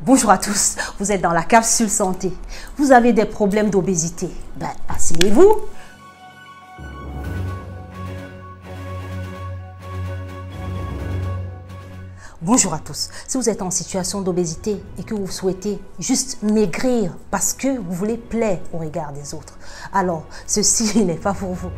Bonjour à tous, vous êtes dans la capsule santé. Vous avez des problèmes d'obésité. Asseyez-vous. Bonjour à tous. Si vous êtes en situation d'obésité et que vous souhaitez juste maigrir parce que vous voulez plaire au regard des autres, alors ceci n'est pas pour vous.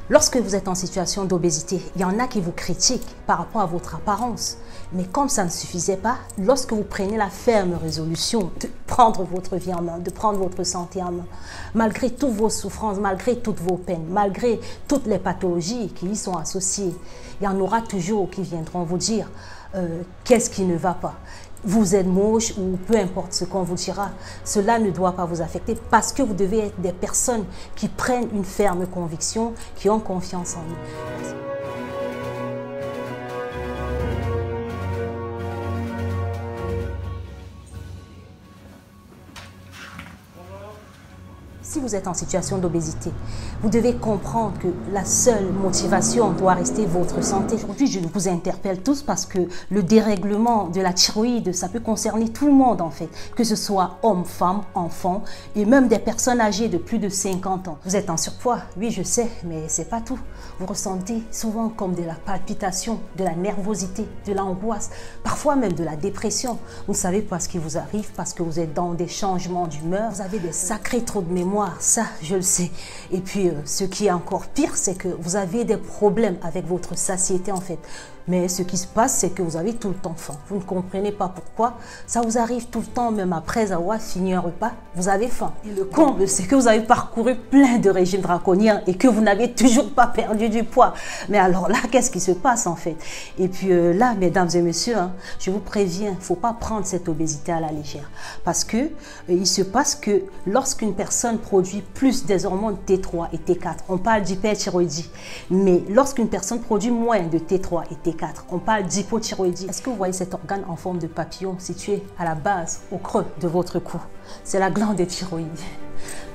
Lorsque vous êtes en situation d'obésité, il y en a qui vous critiquent par rapport à votre apparence. Mais comme ça ne suffisait pas, lorsque vous prenez la ferme résolution de prendre votre vie en main, de prendre votre santé en main, malgré toutes vos souffrances, malgré toutes vos peines, malgré toutes les pathologies qui y sont associées, il y en aura toujours qui viendront vous dire qu'est-ce qui ne va pas. Vous êtes moche ou peu importe ce qu'on vous dira, cela ne doit pas vous affecter parce que vous devez être des personnes qui prennent une ferme conviction, qui ont confiance en eux. Si vous êtes en situation d'obésité, vous devez comprendre que la seule motivation doit rester votre santé. Aujourd'hui, je vous interpelle tous parce que le dérèglement de la thyroïde, ça peut concerner tout le monde en fait, que ce soit hommes, femmes, enfants et même des personnes âgées de plus de 50 ans. Vous êtes en surpoids, oui je sais, mais c'est pas tout. Vous ressentez souvent comme de la palpitation, de la nervosité, de l'angoisse, parfois même de la dépression. Vous ne savez pas ce qui vous arrive parce que vous êtes dans des changements d'humeur, vous avez des sacrés trous de mémoire. Ça, je le sais. Et puis, ce qui est encore pire, c'est que vous avez des problèmes avec votre satiété, en fait. Mais ce qui se passe, c'est que vous avez tout le temps faim. Vous ne comprenez pas pourquoi. Ça vous arrive tout le temps, même après avoir fini un repas, vous avez faim. Et le comble, c'est que vous avez parcouru plein de régimes draconiens et que vous n'avez toujours pas perdu du poids. Mais alors là, qu'est-ce qui se passe, en fait? Et puis là, mesdames et messieurs, je vous préviens, il ne faut pas prendre cette obésité à la légère. Parce que il se passe que lorsqu'une personne produit plus des hormones T3 et T4, on parle d'hyperthyroïdie. Mais lorsqu'une personne produit moins de T3 et T4, on parle d'hypothyroïdie. Est-ce que vous voyez cet organe en forme de papillon situé à la base, au creux de votre cou? C'est la glande thyroïde.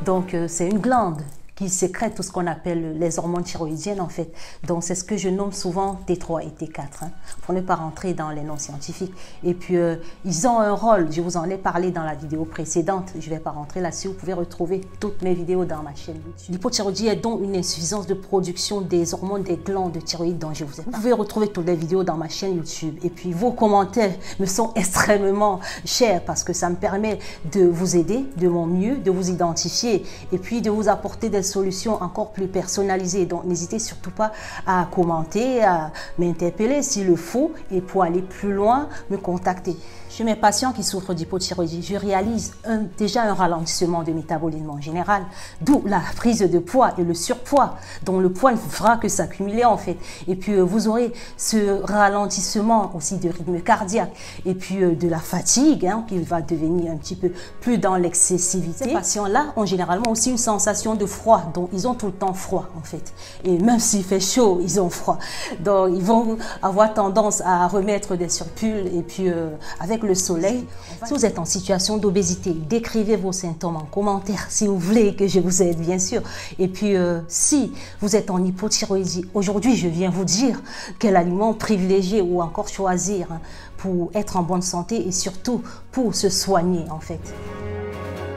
Donc, c'est une glande qui sécrète tout ce qu'on appelle les hormones thyroïdiennes en fait. Donc c'est ce que je nomme souvent T3 et T4, pour ne pas rentrer dans les noms scientifiques. Et puis ils ont un rôle, je vous en ai parlé dans la vidéo précédente, je ne vais pas rentrer là-dessus, vous pouvez retrouver toutes mes vidéos dans ma chaîne YouTube. L'hypothyroïdie est donc une insuffisance de production des hormones des glandes thyroïdes dont je vous ai parlé. Vous pouvez retrouver toutes les vidéos dans ma chaîne YouTube. Et puis vos commentaires me sont extrêmement chers parce que ça me permet de vous aider de mon mieux, de vous identifier et puis de vous apporter des solutions encore plus personnalisées. Donc n'hésitez surtout pas à commenter, à m'interpeller s'il le faut et pour aller plus loin, me contacter. Chez mes patients qui souffrent d'hypothyroïdie, je réalise déjà un ralentissement de métabolisme en général, d'où la prise de poids et le surpoids, dont le poids ne fera que s'accumuler en fait. Et puis vous aurez ce ralentissement aussi de rythme cardiaque et puis de la fatigue qui va devenir un petit peu plus dans l'excessivité. Ces patients-là ont généralement aussi une sensation de froid, donc ils ont tout le temps froid en fait. Et même s'il fait chaud, ils ont froid. Donc ils vont avoir tendance à remettre des surpulls et puis avec le soleil. Si vous êtes en situation d'obésité, décrivez vos symptômes en commentaire si vous voulez que je vous aide bien sûr. Et puis si vous êtes en hypothyroïdie, aujourd'hui je viens vous dire quel aliment privilégier ou encore choisir pour être en bonne santé et surtout pour se soigner en fait.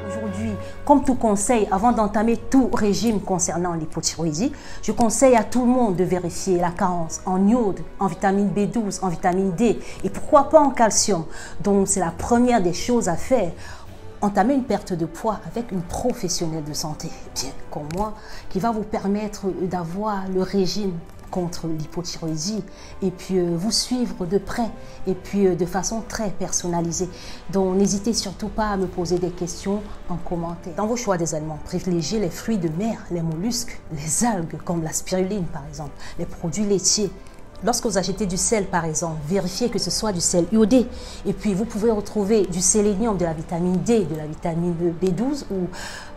Aujourd'hui, comme tout conseil, avant d'entamer tout régime concernant l'hypothyroïdie, je conseille à tout le monde de vérifier la carence en iode, en vitamine B12, en vitamine D et pourquoi pas en calcium. Donc c'est la première des choses à faire. Entamer une perte de poids avec une professionnelle de santé, bien comme moi, qui va vous permettre d'avoir le régime contre l'hypothyroïdie et puis vous suivre de près et puis de façon très personnalisée. Donc n'hésitez surtout pas à me poser des questions en commentaire. Dans vos choix des aliments, privilégiez les fruits de mer, les mollusques, les algues comme la spiruline par exemple, les produits laitiers. Lorsque vous achetez du sel par exemple, vérifiez que ce soit du sel iodé. Et puis vous pouvez retrouver du sélénium, de la vitamine D, de la vitamine B12 ou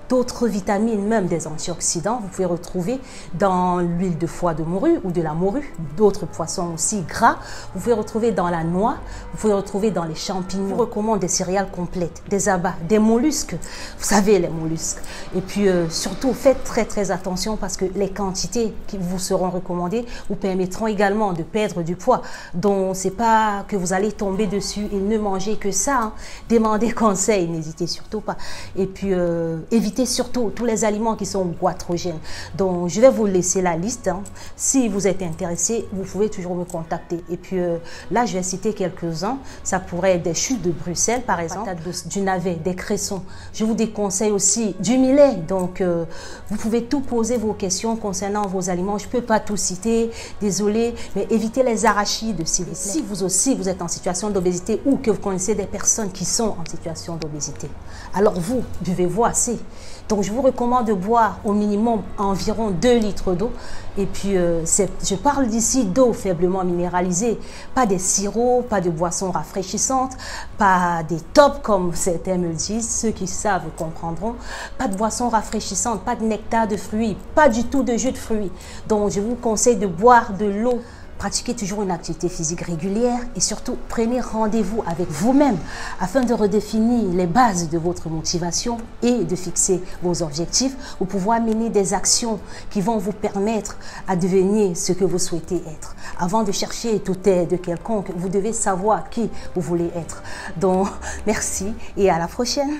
d'autres vitamines, même des antioxydants. Vous pouvez retrouver dans l'huile de foie de morue ou de la morue, d'autres poissons aussi gras. Vous pouvez retrouver dans la noix, vous pouvez retrouver dans les champignons. Je vous recommande des céréales complètes, des abats, des mollusques. Vous savez, les mollusques. Et puis surtout, faites très attention parce que les quantités qui vous seront recommandées vous permettront également de perdre du poids. Donc, c'est pas que vous allez tomber dessus et ne manger que ça. Hein. Demandez conseil, n'hésitez surtout pas. Et puis, évitez surtout tous les aliments qui sont goitrogènes. Donc, je vais vous laisser la liste. Hein. Si vous êtes intéressé, vous pouvez toujours me contacter. Et puis, là, je vais citer quelques-uns. Ça pourrait être des choux de Bruxelles, par exemple, du navet, des cressons. Je vous déconseille aussi du millet. Donc, vous pouvez tout poser vos questions concernant vos aliments. Je ne peux pas tout citer, désolé, mais évitez les arachides, s'il vous plaît. Si vous aussi, vous êtes en situation d'obésité ou que vous connaissez des personnes qui sont en situation d'obésité, alors vous, buvez-vous assez. Donc, je vous recommande de boire au minimum environ 2 litres d'eau. Et puis, je parle d'ici d'eau faiblement minéralisée, pas des sirops, pas de boissons rafraîchissantes, pas des tops comme certains me disent, ceux qui savent comprendront, pas de boissons rafraîchissantes, pas de nectar de fruits, pas du tout de jus de fruits. Donc, je vous conseille de boire de l'eau. Pratiquez toujours une activité physique régulière et surtout prenez rendez-vous avec vous-même afin de redéfinir les bases de votre motivation et de fixer vos objectifs pour pouvoir mener des actions qui vont vous permettre à devenir ce que vous souhaitez être. Avant de chercher toute aide quelconque, vous devez savoir qui vous voulez être. Donc, merci et à la prochaine.